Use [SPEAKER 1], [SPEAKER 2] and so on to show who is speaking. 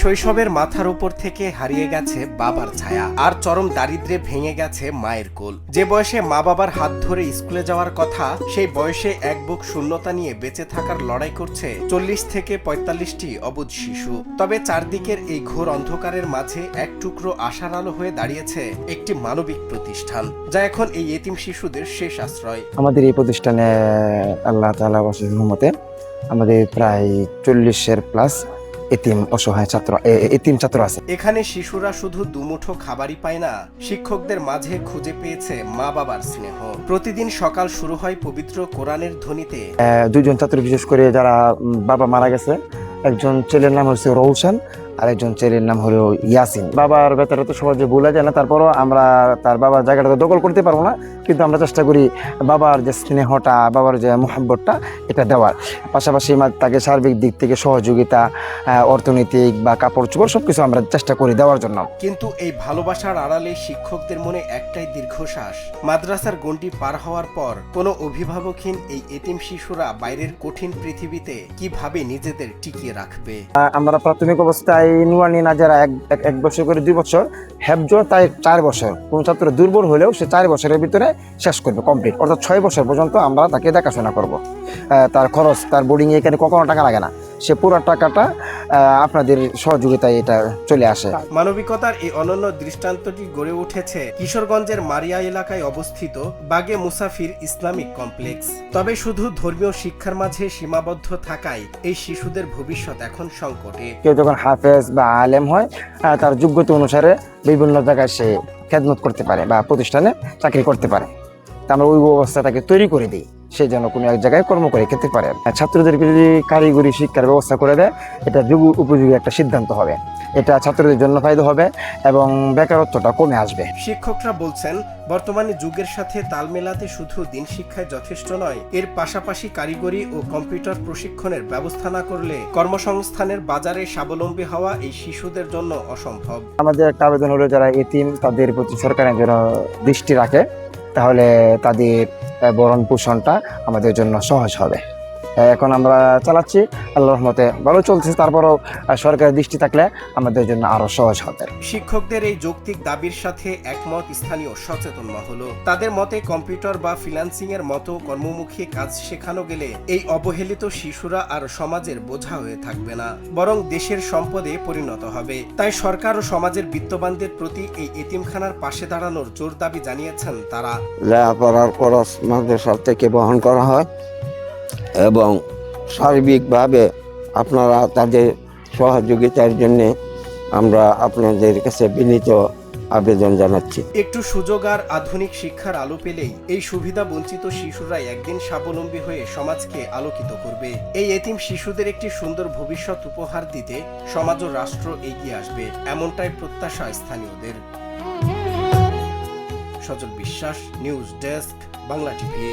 [SPEAKER 1] শৈশবের মাথার উপর থেকে হারিয়ে গেছে বাবার ছায়া, আর চরম দারিদ্র্যে ভেঙে গেছে মায়ের কোল। যে বয়সে মা বাবার হাত ধরে স্কুলে যাওয়ার কথা, সেই বয়সে এক বুক শূন্যতা নিয়ে বেঁচে থাকার লড়াই করছে 40 থেকে 45টি অবুঝ শিশু। তবে চারদিকের এই ঘোর অন্ধকারের মাঝে এক টুকরো আশার আলো হয়ে দাঁড়িয়েছে একটি মানবিক প্রতিষ্ঠান, যা এখন এই এতিম শিশুদের শেষ আশ্রয়।
[SPEAKER 2] আমাদের এই প্রতিষ্ঠানে আল্লাহ তাআলা অশেষ রহমতে আমাদের প্রায় 40-এর প্লাস এতিম ছাত্র আছে।
[SPEAKER 1] এখানে শিশুরা শুধু দুমুঠো খাবারই পায় না, শিক্ষকদের মাঝে খুঁজে পেয়েছে মা বাবার স্নেহ। প্রতিদিন সকাল শুরু হয় পবিত্র কোরআনের ধ্বনিতে।
[SPEAKER 2] দুইজন ছাত্র, বিশেষ করে যারা বাবা মারা গেছে, একজন ছেলের নাম হচ্ছে রৌশন আর একজন ছেলের নাম হলো ইয়াসিন। বাবার বেচারা তো সহজে ভুলে যায় না, তারপরও আমরা তার বাবার জায়গাটা তো দখল করতে পারবো না, কিন্তু আমরা চেষ্টা করি বাবার যে স্নেহটা, বাবার যে মোহাব্বতটা এটা দেওয়ার। পাশাপাশি তাকে সার্বিক দিক থেকে সহযোগিতা, অর্থনৈতিক বা কাপড় চোপড় সবকিছু আমরা চেষ্টা করি দেওয়ার জন্য।
[SPEAKER 1] কিন্তু এই ভালোবাসার আড়ালে শিক্ষকদের মনে একটাই দীর্ঘশ্বাস। মাদ্রাসার গণ্ডি পার হওয়ার পর কোনো অভিভাবকহীন এই এতিম শিশুরা বাইরের কঠিন পৃথিবীতে কিভাবে নিজেদের টিকিয়ে রাখবে।
[SPEAKER 2] আমরা প্রাথমিক অবস্থায় নুরানি নাজারা এক বছর করে 2 বছর, হেফজ তাই 4 বছর। কোন ছাত্র দুর্বল হলেও সে 4 বছরের ভিতরে শেষ করবে কমপ্লিট, অর্থাৎ 6 বছর পর্যন্ত আমরা তাকে দেখাশোনা করব। তার খরচ, তার বোর্ডিং এখানে কখনো টাকা লাগে না, সে পুরো টাকাটা আপনাদের সহযোগিতায় এটা চলে আসে।
[SPEAKER 1] মানবিকতার এই অনন্য দৃষ্টান্তটি গড়ে উঠেছে কিশোরগঞ্জের মারিয়া এলাকায় অবস্থিত বাগে মুসাফির ইসলামিক কমপ্লেক্স। তবে শুধু ধর্মীয় শিক্ষার মাঝে সীমাবদ্ধ থাকায় এই শিশুদের ভবিষ্যৎ এখন সংকটে।
[SPEAKER 2] কেউ যখন হাফেজ বা আলেম হয়, তার যোগ্যতা অনুসারে বিভিন্ন জায়গায় সে খেদমত করতে পারে বা প্রতিষ্ঠানে চাকরি করতে পারে। তা আমরা ওই অবস্থা তাকে তৈরি করে দিই, সে যেন কোনো এক জায়গায় কর্ম করে খেতে পারে। ছাত্রদেরকে যদি কারিগরি শিক্ষার ব্যবস্থা করে দেয়, এটা যুগ উপযোগী একটা সিদ্ধান্ত হবে, এটা ছাত্রদের জন্য ফায়দা হবে এবং বেকারত্বটা কমে আসবে।
[SPEAKER 1] শিক্ষকরা বলছেন, বর্তমানে যুগের সাথে তাল মেলাতে শুধু দিন শিক্ষায় যথেষ্ট নয়, এর পাশাপাশি কারিগরি ও কম্পিউটার প্রশিক্ষণের ব্যবস্থা না করলে কর্মসংস্থানের বাজারে স্বাবলম্বী হওয়া এই শিশুদের জন্য অসম্ভব।
[SPEAKER 2] আমাদের একটা আবেদন হলো, যারা এতিম তাদের প্রতি সরকারের যেন দৃষ্টি রাখে, তাহলে তাদের ভরণ পোষণটা আমাদের জন্য সহজ হবে। এখন আমরা চালাচ্ছি, আল্লাহর রহমতে ভালো চলছে, তারপরও সরকারের দৃষ্টি থাকলে আমাদের জন্য আরো সহজ হবে।
[SPEAKER 1] শিক্ষকদের এই যৌক্তিক দাবির সাথে একমত স্থানীয় সচেতন মহল। তাদের মতে কম্পিউটার বা ফ্রিল্যান্সিং এর মতো কর্মমুখী কাজ শেখানো গেলে এই অবহেলিত শিশুরা আর সমাজের বোঝা হয়ে থাকবে না, বরং দেশের সম্পদে পরিণত হবে। তাই সরকার ও সমাজের বিত্তবানদের প্রতি এই এতিমখানার পাশে দাঁড়ানোর জোর দাবি জানিয়েছেন তারা।
[SPEAKER 3] লেখাপড়ার খরচ মাদ্রাসা থেকে বহন করা হয় এবং সার্বিকভাবে আপনারা তাদের সহযোগিতার জন্য আমরা আপনাদের কাছে বিনীত আবেদন জানাচ্ছি।
[SPEAKER 1] একটু সুযোগ আর আধুনিক শিক্ষার আলো পেলেই এই সুবিধা বঞ্চিত শিশুরাই একদিন স্বাবলম্বী হয়ে সমাজকে আলোকিত করবে। এই এতিম শিশুদের একটি সুন্দর ভবিষ্যৎ উপহার দিতে সমাজ ও রাষ্ট্র এগিয়ে আসবে, এমনটাই প্রত্যাশা স্থানীয়দের। সজল বিশ্বাস, নিউজ ডেস্ক, বাংলা টিভি।